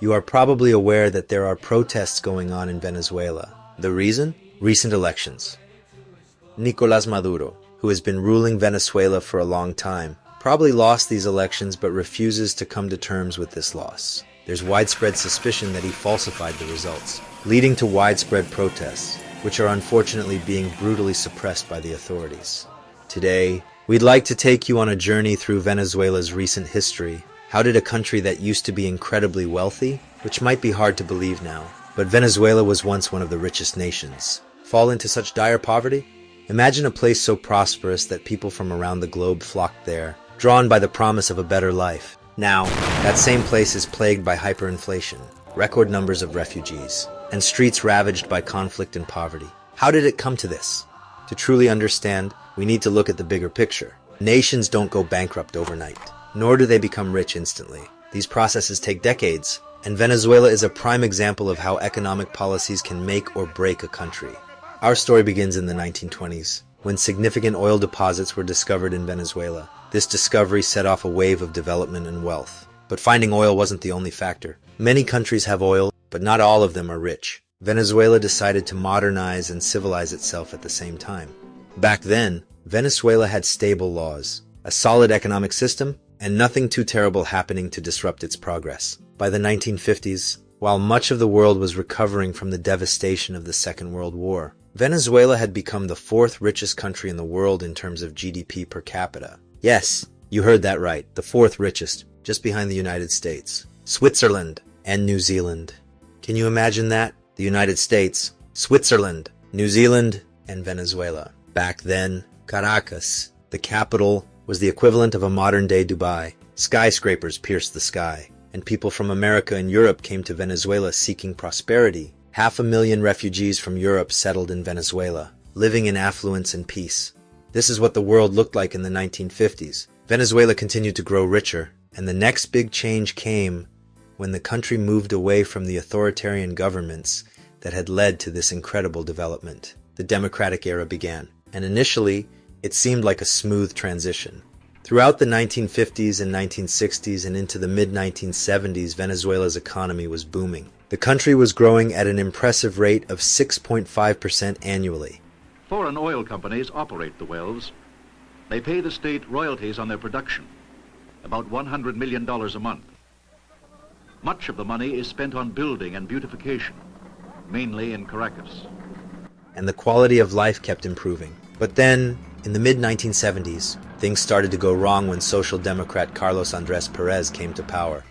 You are probably aware that there are protests going on in Venezuela. The reason? Recent elections. Nicolás Maduro, who has been ruling Venezuela for a long time, probably lost these elections but refuses to come to terms with this loss. There's widespread suspicion that he falsified the results, leading to widespread protests, which are unfortunately being brutally suppressed by the authorities. Today, we'd like to take you on a journey through Venezuela's recent history. How did a country that used to be incredibly wealthy, which might be hard to believe now, but Venezuela was once one of the richest nations, fall into such dire poverty? Imagine a place so prosperous that people from around the globe flocked there, drawn by the promise of a better life. Now, that same place is plagued by hyperinflation, record numbers of refugees, and streets ravaged by conflict and poverty. How did it come to this? To truly understand, we need to look at the bigger picture. Nations don't go bankrupt overnight, nor do they become rich instantly. These processes take decades, and Venezuela is a prime example of how economic policies can make or break a country. Our story begins in the 1920s, when significant oil deposits were discovered in Venezuela. This discovery set off a wave of development and wealth. But finding oil wasn't the only factor. Many countries have oil, but not all of them are rich. Venezuela decided to modernize and civilize itself at the same time. Back then, Venezuela had stable laws, a solid economic system, and nothing too terrible happening to disrupt its progress. By the 1950s, while much of the world was recovering from the devastation of the Second World War, Venezuela had become the fourth richest country in the world in terms of GDP per capita. Yes, you heard that right, the fourth richest, just behind the United States, Switzerland, and New Zealand. Can you imagine that? The United States, Switzerland, New Zealand, and Venezuela. Back then, Caracas, the capital, was the equivalent of a modern-day Dubai. Skyscrapers pierced the sky, and people from America and Europe came to Venezuela seeking prosperity. 500,000 refugees from Europe settled in Venezuela, living in affluence and peace. This is what the world looked like in the 1950s. Venezuela continued to grow richer, and the next big change came when the country moved away from the authoritarian governments that had led to this incredible development. The democratic era began, and initially, it seemed like a smooth transition. Throughout the 1950s and 1960s and into the mid-1970s, Venezuela's economy was booming. The country was growing at an impressive rate of 6.5% annually. Foreign oil companies operate the wells. They pay the state royalties on their production, about $100 million a month. Much of the money is spent on building and beautification, mainly in Caracas. And the quality of life kept improving. But then, in the mid-1970s, things started to go wrong when Social Democrat Carlos Andrés Pérez came to power.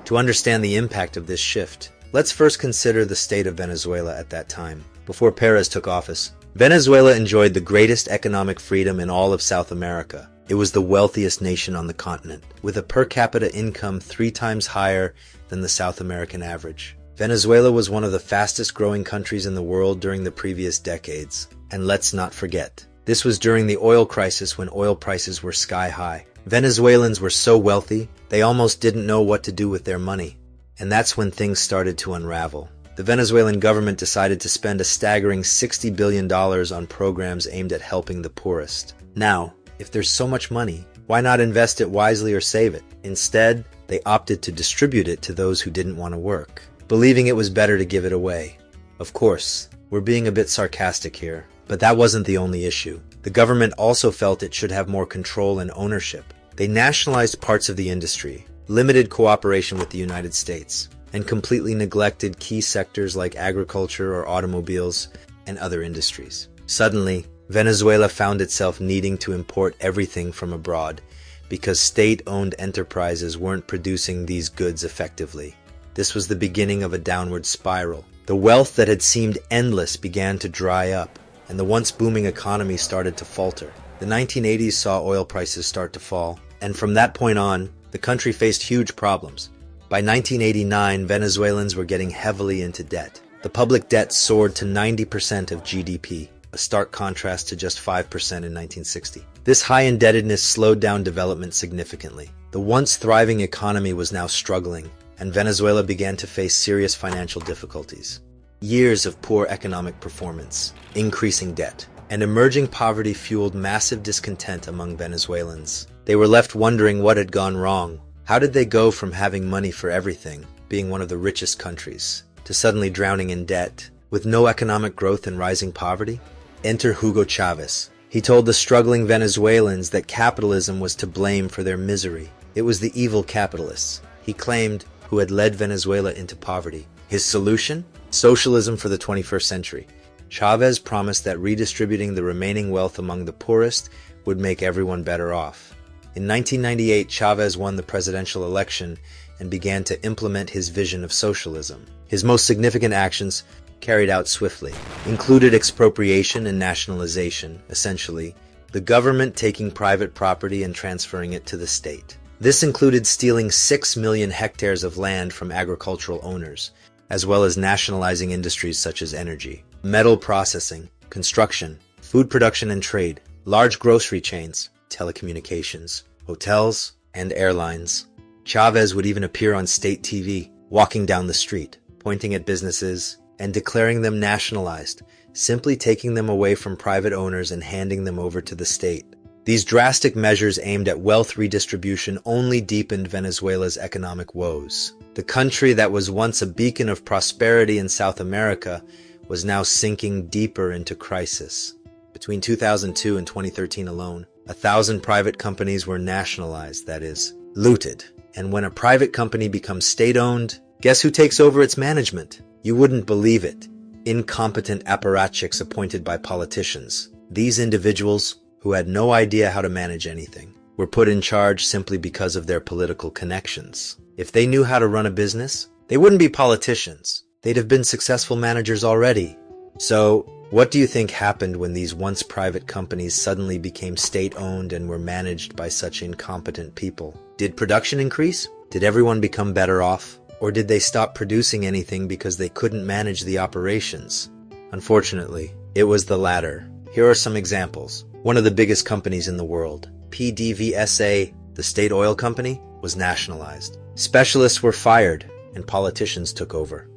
To understand the impact of this shift, let's first consider the state of Venezuela at that time. Before Pérez took office, Venezuela enjoyed the greatest economic freedom in all of South America. It was the wealthiest nation on the continent, with a per capita income 3 times higher than the South American average. Venezuela was one of the fastest growing countries in the world during the previous decades. And let's not forget, this was during the oil crisis when oil prices were sky high. Venezuelans were so wealthy, they almost didn't know what to do with their money. And that's when things started to unravel. The Venezuelan government decided to spend a staggering $60 billion on programs aimed at helping the poorest. Now, if there's so much money, why not invest it wisely or save it? Instead, they opted to distribute it to those who didn't want to work, believing it was better to give it away. Of course, we're being a bit sarcastic here, but that wasn't the only issue. The government also felt it should have more control and ownership. They nationalized parts of the industry, limited cooperation with the United States, and completely neglected key sectors like agriculture or automobiles and other industries. Suddenly, Venezuela found itself needing to import everything from abroad because state-owned enterprises weren't producing these goods effectively. This was the beginning of a downward spiral. The wealth that had seemed endless began to dry up, and the once booming economy started to falter. The 1980s saw oil prices start to fall, and from that point on, the country faced huge problems. By 1989, Venezuelans were getting heavily into debt. The public debt soared to 90% of GDP, a stark contrast to just 5% in 1960. This high indebtedness slowed down development significantly. The once thriving economy was now struggling, and Venezuela began to face serious financial difficulties. Years of poor economic performance, increasing debt, and emerging poverty fueled massive discontent among Venezuelans. They were left wondering what had gone wrong. How did they go from having money for everything being one of the richest countries, to suddenly drowning in debt, with no economic growth and rising poverty? Enter Hugo Chávez. He told the struggling Venezuelans that capitalism was to blame for their misery. It was the evil capitalists, he claimed, who had led Venezuela into poverty. His solution? Socialism for the 21st century. Chávez promised that redistributing the remaining wealth among the poorest would make everyone better off. In 1998, Chávez won the presidential election and began to implement his vision of socialism. His most significant actions, carried out swiftly, included expropriation and nationalization, essentially, the government taking private property and transferring it to the state. This included stealing 6 million hectares of land from agricultural owners, as well as nationalizing industries such as energy, metal processing, construction, food production and trade, large grocery chains, telecommunications, hotels, and airlines. Chávez would even appear on state TV, walking down the street, pointing at businesses, and declaring them nationalized, simply taking them away from private owners and handing them over to the state. These drastic measures aimed at wealth redistribution only deepened Venezuela's economic woes. The country that was once a beacon of prosperity in South America was now sinking deeper into crisis. Between 2002 and 2013 alone, 1,000 private companies were nationalized, that is, looted. And when a private company becomes state-owned, guess who takes over its management? You wouldn't believe it. Incompetent apparatchiks appointed by politicians. These individuals, who had no idea how to manage anything, were put in charge simply because of their political connections. If they knew how to run a business, they wouldn't be politicians. They'd have been successful managers already. So, what do you think happened when these once private companies suddenly became state-owned and were managed by such incompetent people? Did production increase? Did everyone become better off? Or did they stop producing anything because they couldn't manage the operations? Unfortunately, it was the latter. Here are some examples. One of the biggest companies in the world, PDVSA, the state oil company, was nationalized. Specialists were fired, and politicians took over.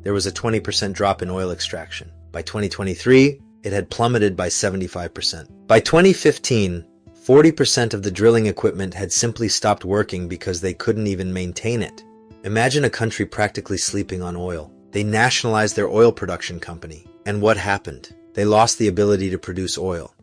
There was a 20% drop in oil extraction. By 2023, it had plummeted by 75%. By 2015, 40% of the drilling equipment had simply stopped working because they couldn't even maintain it. Imagine a country practically sleeping on oil. They nationalized their oil production company. And what happened? They lost the ability to produce oil.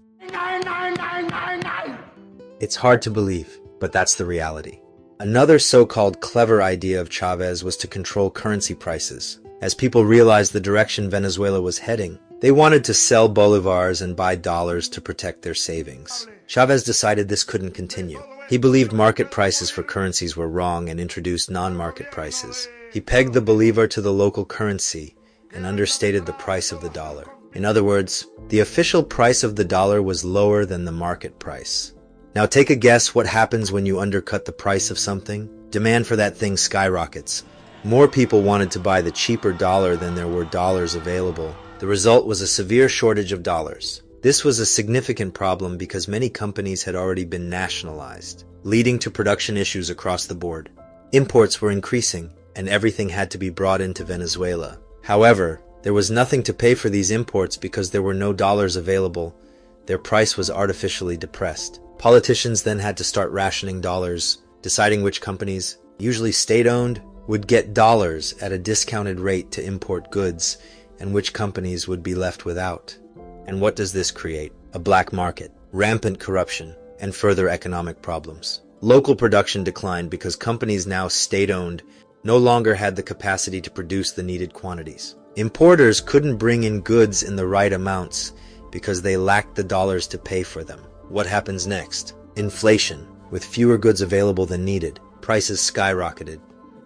It's hard to believe, but that's the reality. Another so-called clever idea of Chávez was to control currency prices. As people realized the direction Venezuela was heading, they wanted to sell bolivars and buy dollars to protect their savings. Chávez decided this couldn't continue. He believed market prices for currencies were wrong and introduced non-market prices. He pegged the bolivar to the local currency and understated the price of the dollar. In other words, the official price of the dollar was lower than the market price. Now take a guess what happens when you undercut the price of something. Demand for that thing skyrockets. More people wanted to buy the cheaper dollar than there were dollars available. The result was a severe shortage of dollars. This was a significant problem because many companies had already been nationalized, leading to production issues across the board. Imports were increasing, and everything had to be brought into Venezuela. However, there was nothing to pay for these imports because there were no dollars available. Their price was artificially depressed. Politicians then had to start rationing dollars, deciding which companies, usually state-owned, would get dollars at a discounted rate to import goods, and which companies would be left without. And what does this create? A black market, rampant corruption, and further economic problems. Local production declined because companies now state-owned no longer had the capacity to produce the needed quantities. Importers couldn't bring in goods in the right amounts because they lacked the dollars to pay for them. What happens next? Inflation. With fewer goods available than needed, prices skyrocketed.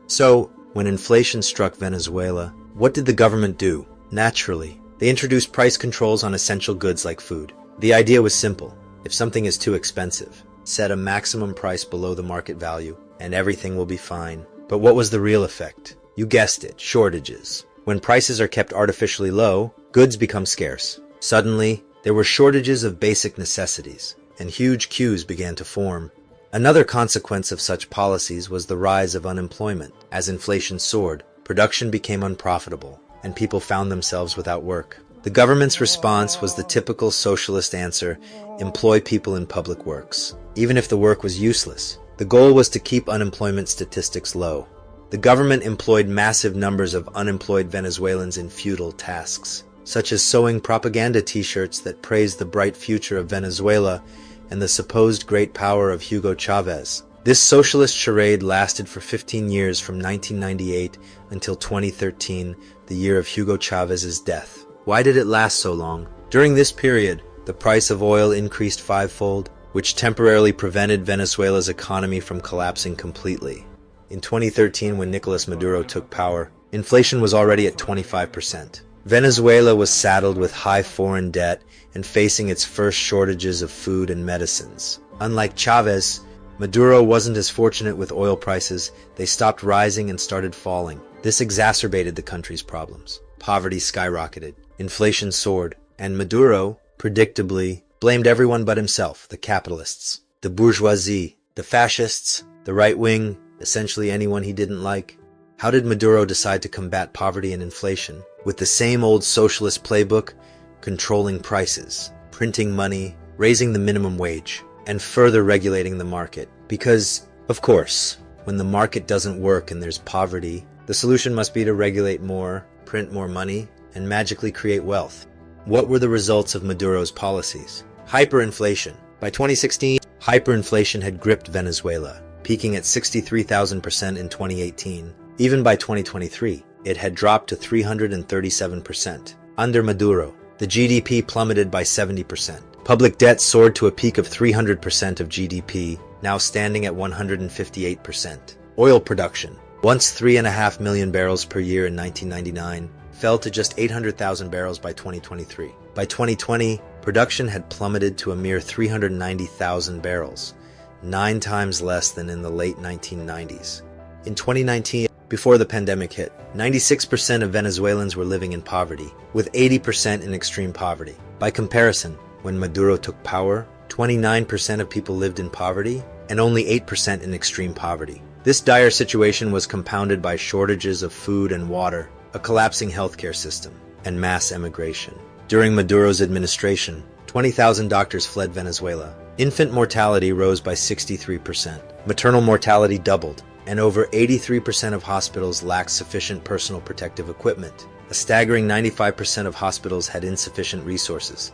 So, when inflation struck Venezuela, what did the government do? Naturally, they introduced price controls on essential goods like food. The idea was simple. If something is too expensive, set a maximum price below the market value, and everything will be fine. But what was the real effect? You guessed it, shortages. When prices are kept artificially low, goods become scarce. Suddenly, there were shortages of basic necessities, and huge queues began to form. Another consequence of such policies was the rise of unemployment. As inflation soared, production became unprofitable, and people found themselves without work. The government's response was the typical socialist answer: employ people in public works. Even if the work was useless, the goal was to keep unemployment statistics low. The government employed massive numbers of unemployed Venezuelans in futile tasks, such as sewing propaganda t-shirts that praised the bright future of Venezuela and the supposed great power of Hugo Chávez. This socialist charade lasted for 15 years from 1998 until 2013, the year of Hugo Chávez's death. Why did it last so long? During this period, the price of oil increased fivefold, which temporarily prevented Venezuela's economy from collapsing completely. In 2013, when Nicolás Maduro took power, inflation was already at 25%. Venezuela was saddled with high foreign debt and facing its first shortages of food and medicines. Unlike Chávez, Maduro wasn't as fortunate with oil prices. They stopped rising and started falling. This exacerbated the country's problems. Poverty skyrocketed, inflation soared, and Maduro, predictably, blamed everyone but himself: the capitalists, the bourgeoisie, the fascists, the right wing, essentially anyone he didn't like. How did Maduro decide to combat poverty and inflation? With the same old socialist playbook: controlling prices, printing money, raising the minimum wage, and further regulating the market. Because, of course, when the market doesn't work and there's poverty, the solution must be to regulate more, print more money, and magically create wealth. What were the results of Maduro's policies? Hyperinflation. By 2016, hyperinflation had gripped Venezuela, peaking at 63,000% in 2018. Even by 2023, it had dropped to 337%. Under Maduro, the GDP plummeted by 70%. Public debt soared to a peak of 300% of GDP, now standing at 158%. Oil production, once 3.5 million barrels per year in 1999, fell to just 800,000 barrels by 2023. By 2020, production had plummeted to a mere 390,000 barrels, 9 times less than in the late 1990s. In 2019, before the pandemic hit, 96% of Venezuelans were living in poverty, with 80% in extreme poverty. By comparison, when Maduro took power, 29% of people lived in poverty and only 8% in extreme poverty. This dire situation was compounded by shortages of food and water, a collapsing healthcare system, and mass emigration. During Maduro's administration, 20,000 doctors fled Venezuela. Infant mortality rose by 63%. Maternal mortality doubled, and over 83% of hospitals lacked sufficient personal protective equipment. A staggering 95% of hospitals had insufficient resources.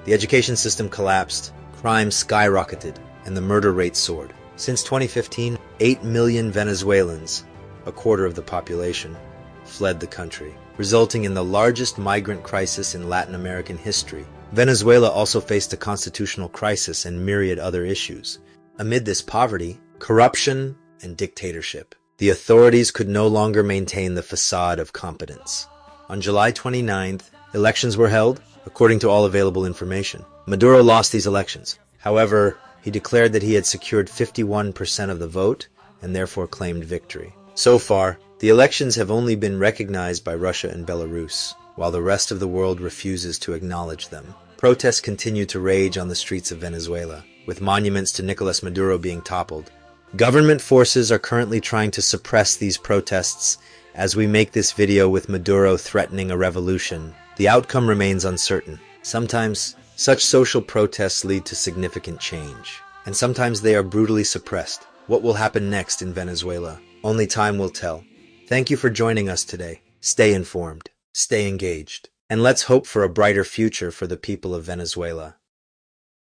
The education system collapsed, crime skyrocketed, and the murder rate soared. Since 2015, 8 million Venezuelans, a quarter of the population, fled the country, resulting in the largest migrant crisis in Latin American history. Venezuela also faced a constitutional crisis and myriad other issues. Amid this poverty, corruption, and dictatorship, the authorities could no longer maintain the facade of competence. On July 29th, elections were held, according to all available information. Maduro lost these elections. However, he declared that he had secured 51% of the vote and therefore claimed victory. So far, the elections have only been recognized by Russia and Belarus, while the rest of the world refuses to acknowledge them. Protests continue to rage on the streets of Venezuela, with monuments to Nicolás Maduro being toppled. Government forces are currently trying to suppress these protests as we make this video with Maduro threatening a revolution. The outcome remains uncertain. Sometimes, such social protests lead to significant change, and sometimes they are brutally suppressed. What will happen next in Venezuela? Only time will tell. Thank you for joining us today. Stay informed, stay engaged, and let's hope for a brighter future for the people of Venezuela.